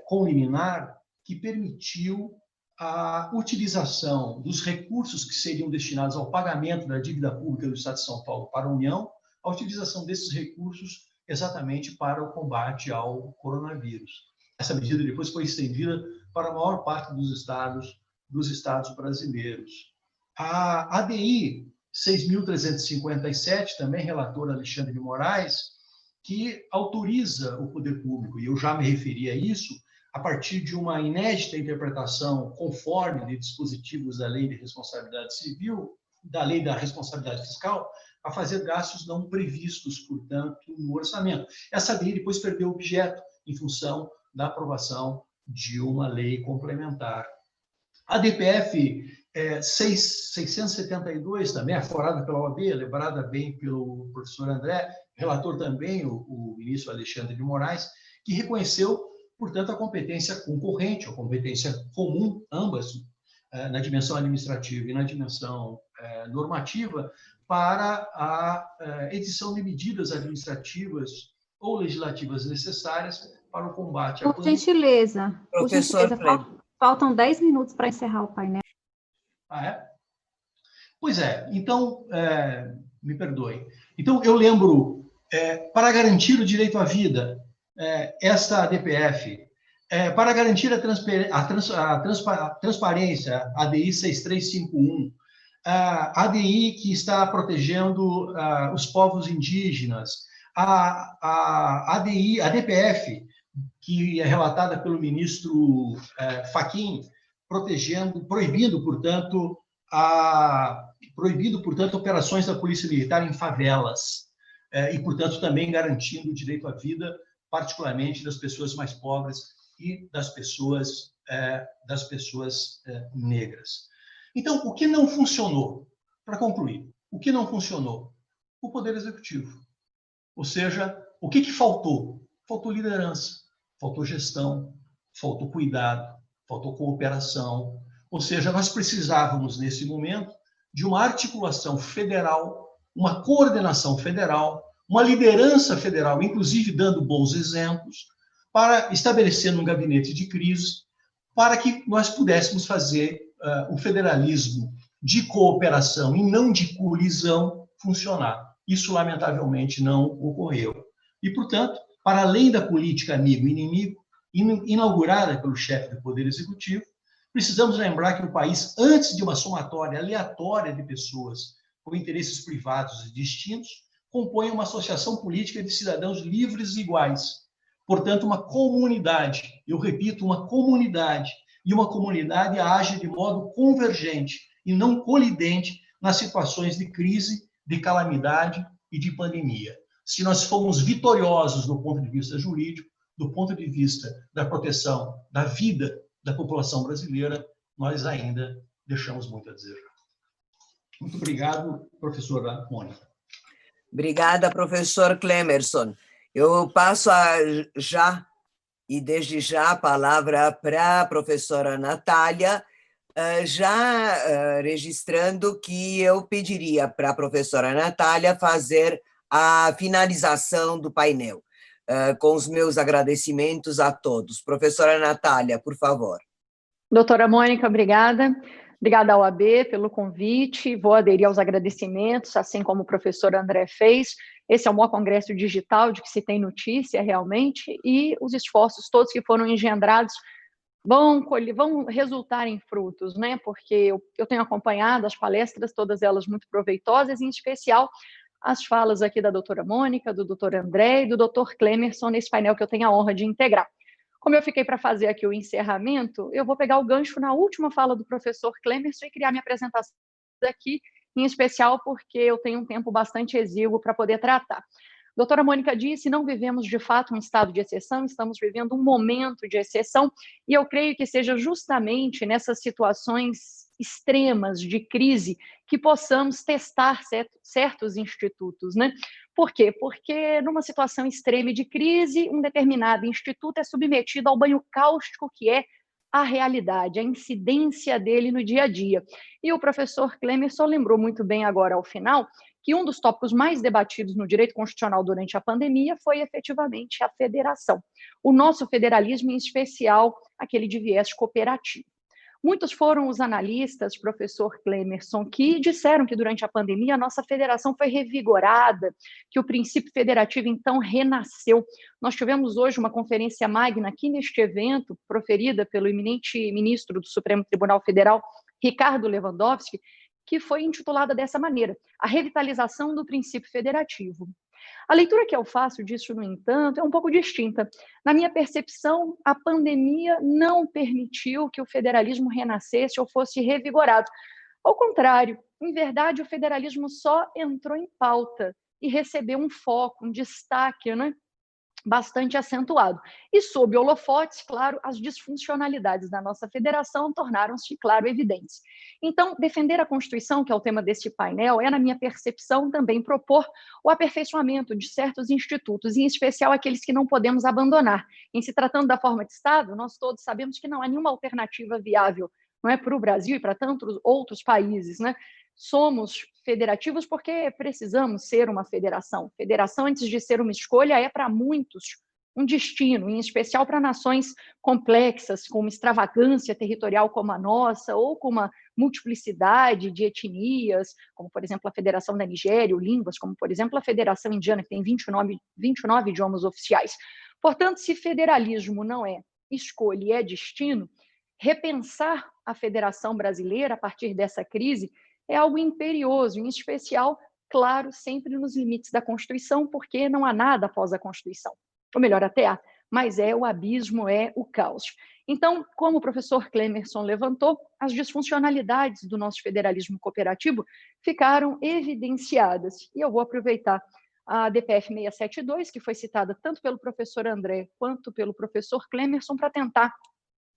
com liminar, que permitiu a utilização dos recursos que seriam destinados ao pagamento da dívida pública do Estado de São Paulo para a União, a utilização desses recursos exatamente para o combate ao coronavírus. Essa medida depois foi estendida para a maior parte dos estados brasileiros. A ADI 6.357, também relator Alexandre de Moraes, que autoriza o poder público, e eu já me referi a isso, a partir de uma inédita interpretação conforme de dispositivos da Lei de Responsabilidade Civil, da Lei da Responsabilidade Fiscal, a fazer gastos não previstos, portanto, no orçamento. Essa lei depois perdeu objeto em função da aprovação de uma lei complementar. A DPF 672, também aforada pela OAB, lembrada bem pelo professor André, relator também o ministro Alexandre de Moraes, que reconheceu, portanto, a competência concorrente, a competência comum, ambas, na dimensão administrativa e na dimensão normativa, para a edição de medidas administrativas ou legislativas necessárias para o combate à pandemia. Por gentileza, Professor, faltam 10 minutos para encerrar o painel. Ah, é? Pois é, então, me perdoe. Então, eu lembro, para garantir o direito à vida, esta DPF, para garantir a transparência, ADI 6351, a ADI que está protegendo os povos indígenas, a DPF, que é relatada pelo ministro Fachin, proibindo, portanto, operações da Polícia Militar em favelas e, portanto, também garantindo o direito à vida, particularmente das pessoas mais pobres e das pessoas negras. Então, o que não funcionou? Para concluir, o que não funcionou? O Poder Executivo. Ou seja, o que faltou? Faltou liderança. faltou gestão, faltou cuidado, faltou cooperação. Ou seja, nós precisávamos, nesse momento, de uma articulação federal, uma coordenação federal, uma liderança federal, inclusive dando bons exemplos, para estabelecer um gabinete de crise, para que nós pudéssemos fazer o federalismo de cooperação e não de colisão funcionar. Isso, lamentavelmente, não ocorreu. E, portanto, para além da política amigo-inimigo, inaugurada pelo chefe do Poder Executivo, precisamos lembrar que o país, antes de uma somatória aleatória de pessoas com interesses privados e distintos, compõe uma associação política de cidadãos livres e iguais. Portanto, uma comunidade, eu repito, uma comunidade, e uma comunidade age de modo convergente e não colidente nas situações de crise, de calamidade e de pandemia. Se nós formos vitoriosos do ponto de vista jurídico, do ponto de vista da proteção da vida da população brasileira, nós ainda deixamos muito a desejar. Muito obrigado, professora Mônica. Obrigada, professor Clemerson. Eu passo desde já a palavra para a professora Natália, registrando que eu pediria para a professora Natália fazer a finalização do painel, com os meus agradecimentos a todos. Professora Natália, por favor. Doutora Mônica, obrigada. Obrigada ao AB pelo convite, vou aderir aos agradecimentos, assim como o professor André fez. Esse é o maior congresso digital de que se tem notícia realmente, e os esforços todos que foram engendrados vão resultar em frutos, né? Porque eu tenho acompanhado as palestras, todas elas muito proveitosas, em especial as falas aqui da doutora Mônica, do doutor André e do doutor Clemerson nesse painel que eu tenho a honra de integrar. Como eu fiquei para fazer aqui o encerramento, eu vou pegar o gancho na última fala do professor Clemerson e criar minha apresentação aqui, em especial porque eu tenho um tempo bastante exíguo para poder tratar. Doutora Mônica disse, não vivemos de fato um estado de exceção, estamos vivendo um momento de exceção, e eu creio que seja justamente nessas situações extremas de crise que possamos testar certos institutos, né? Por quê? Porque numa situação extrema de crise, um determinado instituto é submetido ao banho cáustico que é a realidade, a incidência dele no dia a dia. E o professor Clemerson lembrou muito bem agora ao final que um dos tópicos mais debatidos no direito constitucional durante a pandemia foi efetivamente a federação. O nosso federalismo, em especial, aquele de viés cooperativo. Muitos foram os analistas, professor Clemerson, que disseram que durante a pandemia a nossa federação foi revigorada, que o princípio federativo então renasceu. Nós tivemos hoje uma conferência magna aqui neste evento, proferida pelo eminente ministro do Supremo Tribunal Federal, Ricardo Lewandowski, que foi intitulada dessa maneira, a revitalização do princípio federativo. A leitura que eu faço disso, no entanto, é um pouco distinta. Na minha percepção, a pandemia não permitiu que o federalismo renascesse ou fosse revigorado. Ao contrário, em verdade, o federalismo só entrou em pauta e recebeu um foco, um destaque, né, bastante acentuado. E sob holofotes, claro, as disfuncionalidades da nossa federação tornaram-se, claro, evidentes. Então, defender a Constituição, que é o tema deste painel, é, na minha percepção, também propor o aperfeiçoamento de certos institutos, em especial aqueles que não podemos abandonar. Em se tratando da forma de Estado, nós todos sabemos que não há nenhuma alternativa viável, não é, para o Brasil e para tantos outros países, né? Somos federativos porque precisamos ser uma federação. Federação, antes de ser uma escolha, é para muitos um destino, em especial para nações complexas, com uma extravagância territorial como a nossa, ou com uma multiplicidade de etnias, como, por exemplo, a Federação da Nigéria, ou línguas, como, por exemplo, a Federação Indiana, que tem 29 idiomas oficiais. Portanto, se federalismo não é escolha e é destino, repensar a federação brasileira a partir dessa crise é algo imperioso, em especial, claro, sempre nos limites da Constituição, porque não há nada após a Constituição. Ou melhor, até há, mas o abismo, é o caos. Então, como o professor Clemerson levantou, as disfuncionalidades do nosso federalismo cooperativo ficaram evidenciadas. E eu vou aproveitar a DPF 672, que foi citada tanto pelo professor André quanto pelo professor Clemerson, para tentar,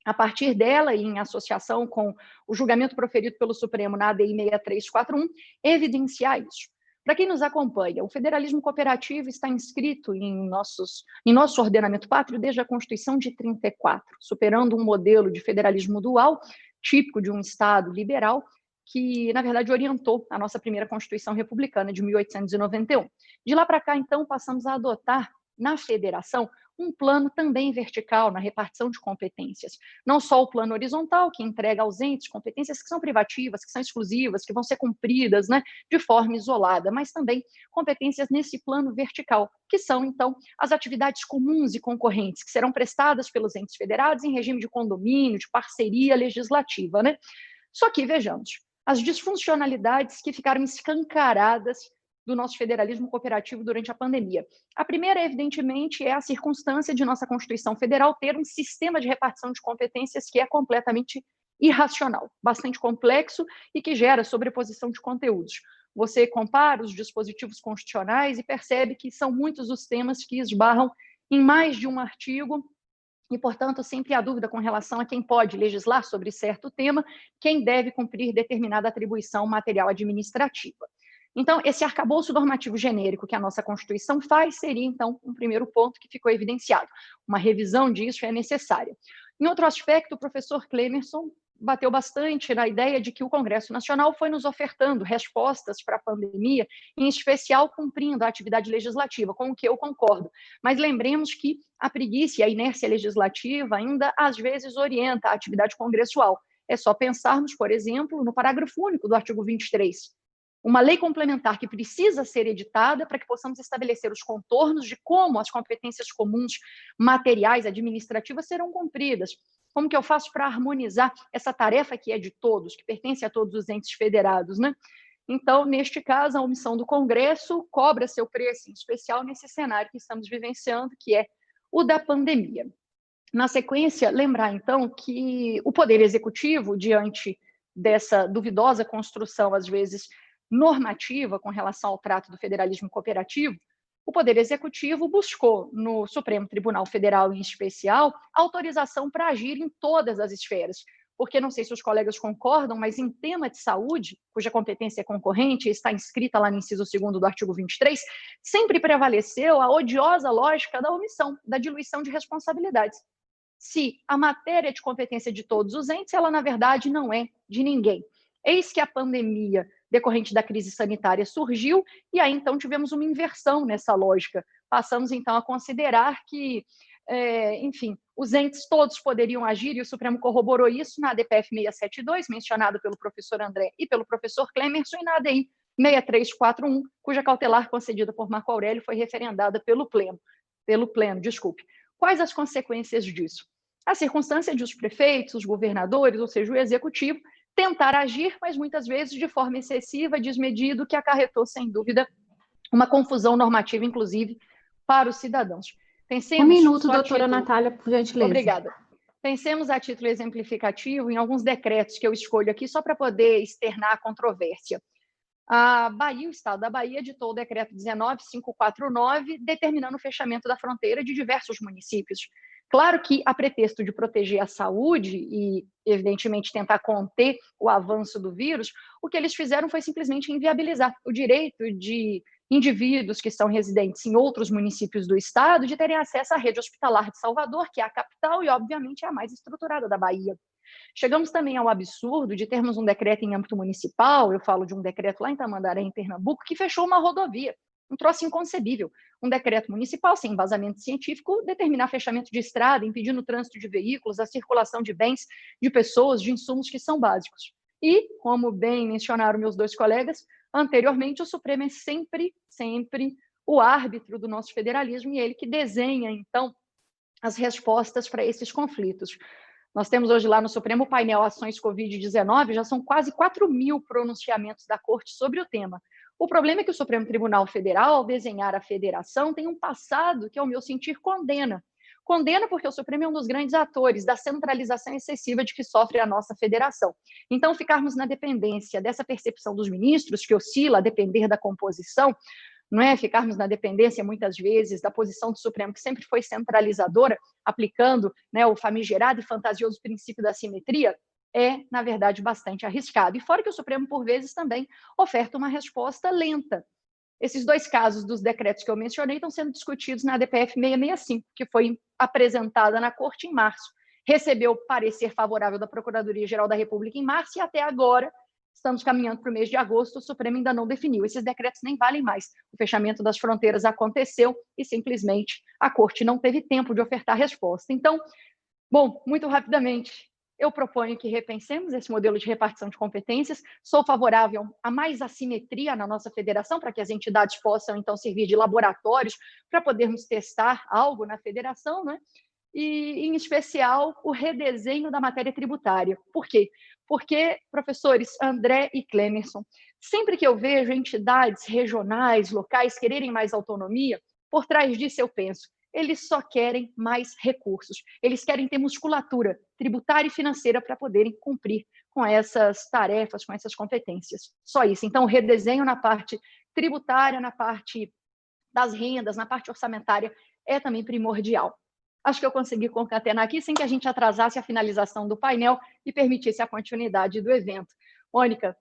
a partir dela, e em associação com o julgamento proferido pelo Supremo na ADI 6341, evidenciar isso. Para quem nos acompanha, o federalismo cooperativo está inscrito em nosso ordenamento pátrio desde a Constituição de 34, superando um modelo de federalismo dual, típico de um Estado liberal, que, na verdade, orientou a nossa primeira Constituição Republicana de 1891. De lá para cá, então, passamos a adotar, na federação, um plano também vertical na repartição de competências. Não só o plano horizontal, que entrega aos entes competências que são privativas, que são exclusivas, que vão ser cumpridas, né, de forma isolada, mas também competências nesse plano vertical, que são, então, as atividades comuns e concorrentes, que serão prestadas pelos entes federados em regime de condomínio, de parceria legislativa, né? Só que, vejamos, as disfuncionalidades que ficaram escancaradas do nosso federalismo cooperativo durante a pandemia. A primeira, evidentemente, é a circunstância de nossa Constituição Federal ter um sistema de repartição de competências que é completamente irracional, bastante complexo e que gera sobreposição de conteúdos. Você compara os dispositivos constitucionais e percebe que são muitos os temas que esbarram em mais de um artigo e, portanto, sempre há dúvida com relação a quem pode legislar sobre certo tema, quem deve cumprir determinada atribuição material administrativa. Então, esse arcabouço normativo genérico que a nossa Constituição faz seria, então, um primeiro ponto que ficou evidenciado. Uma revisão disso é necessária. Em outro aspecto, o professor Clemerson bateu bastante na ideia de que o Congresso Nacional foi nos ofertando respostas para a pandemia, em especial cumprindo a atividade legislativa, com o que eu concordo. Mas lembremos que a preguiça e a inércia legislativa ainda, às vezes, orienta a atividade congressual. É só pensarmos, por exemplo, no parágrafo único do artigo 23, uma lei complementar que precisa ser editada para que possamos estabelecer os contornos de como as competências comuns materiais administrativas serão cumpridas. Como que eu faço para harmonizar essa tarefa que é de todos, que pertence a todos os entes federados, né? Então, neste caso, a omissão do Congresso cobra seu preço, em especial nesse cenário que estamos vivenciando, que é o da pandemia. Na sequência, lembrar, então, que o Poder Executivo, diante dessa duvidosa construção, às vezes, normativa com relação ao trato do federalismo cooperativo, o Poder Executivo buscou, no Supremo Tribunal Federal em especial, autorização para agir em todas as esferas, porque não sei se os colegas concordam, mas em tema de saúde, cuja competência é concorrente, está inscrita lá no inciso 2º do artigo 23, sempre prevaleceu a odiosa lógica da omissão, da diluição de responsabilidades. Se a matéria é de competência de todos os entes, ela, na verdade, não é de ninguém. Eis que a pandemia decorrente da crise sanitária surgiu, e aí, então, tivemos uma inversão nessa lógica. Passamos, então, a considerar que, enfim, os entes todos poderiam agir, e o Supremo corroborou isso na ADPF 672, mencionado pelo professor André e pelo professor Clemerson, e na ADI 6341, cuja cautelar concedida por Marco Aurélio foi referendada pelo Pleno. Quais as consequências disso? A circunstância de os prefeitos, os governadores, ou seja, o executivo, tentar agir, mas muitas vezes de forma excessiva, desmedida, que acarretou, sem dúvida, uma confusão normativa, inclusive, para os cidadãos. Pensemos, 1 minuto, doutora Natália, por gentileza. Obrigada. Pensemos a título exemplificativo em alguns decretos que eu escolho aqui, só para poder externar a controvérsia. A Bahia, o Estado da Bahia, editou o decreto 19549, determinando o fechamento da fronteira de diversos municípios. Claro que, a pretexto de proteger a saúde e, evidentemente, tentar conter o avanço do vírus, o que eles fizeram foi simplesmente inviabilizar o direito de indivíduos que estão residentes em outros municípios do estado de terem acesso à rede hospitalar de Salvador, que é a capital e, obviamente, é a mais estruturada da Bahia. Chegamos também ao absurdo de termos um decreto em âmbito municipal, eu falo de um decreto lá em Tamandaré, em Pernambuco, que fechou uma rodovia. Um troço inconcebível. Um decreto municipal, sem embasamento científico, determinar fechamento de estrada, impedindo o trânsito de veículos, a circulação de bens, de pessoas, de insumos que são básicos. E, como bem mencionaram meus dois colegas, anteriormente, o Supremo é sempre o árbitro do nosso federalismo e ele que desenha, então, as respostas para esses conflitos. Nós temos hoje lá no Supremo o painel Ações Covid-19, já são quase 4.000 pronunciamentos da Corte sobre o tema. O problema é que o Supremo Tribunal Federal, ao desenhar a federação, tem um passado que, ao meu sentir, condena. Condena porque o Supremo é um dos grandes atores da centralização excessiva de que sofre a nossa federação. Então, ficarmos na dependência dessa percepção dos ministros, que oscila a depender da composição, não é? Ficarmos na dependência, muitas vezes, da posição do Supremo, que sempre foi centralizadora, aplicando, né, o famigerado e fantasioso princípio da simetria, é, na verdade, bastante arriscado. E fora que o Supremo, por vezes, também oferta uma resposta lenta. Esses 2 casos dos decretos que eu mencionei estão sendo discutidos na DPF 665, que foi apresentada na Corte em março. Recebeu parecer favorável da Procuradoria-Geral da República em março e até agora estamos caminhando para o mês de agosto, o Supremo ainda não definiu. Esses decretos nem valem mais. O fechamento das fronteiras aconteceu e simplesmente a Corte não teve tempo de ofertar resposta. Então, bom, muito rapidamente, eu proponho que repensemos esse modelo de repartição de competências. Sou favorável a mais assimetria na nossa federação, para que as entidades possam, então, servir de laboratórios para podermos testar algo na federação, né? E, em especial, o redesenho da matéria tributária. Por quê? Porque, professores André e Clemerson, sempre que eu vejo entidades regionais, locais quererem mais autonomia, por trás disso eu penso, eles só querem mais recursos. Eles querem ter musculatura tributária e financeira para poderem cumprir com essas tarefas, com essas competências. Só isso. Então, o redesenho na parte tributária, na parte das rendas, na parte orçamentária, é também primordial. Acho que eu consegui concatenar aqui sem que a gente atrasasse a finalização do painel e permitisse a continuidade do evento. Mônica,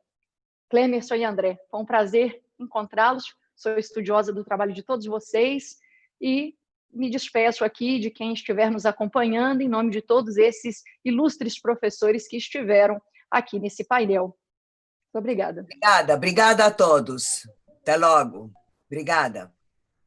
Clemerson e André, foi um prazer encontrá-los. Sou estudiosa do trabalho de todos vocês e me despeço aqui de quem estiver nos acompanhando em nome de todos esses ilustres professores que estiveram aqui nesse painel. Muito obrigada. Obrigada a todos. Até logo. Obrigada.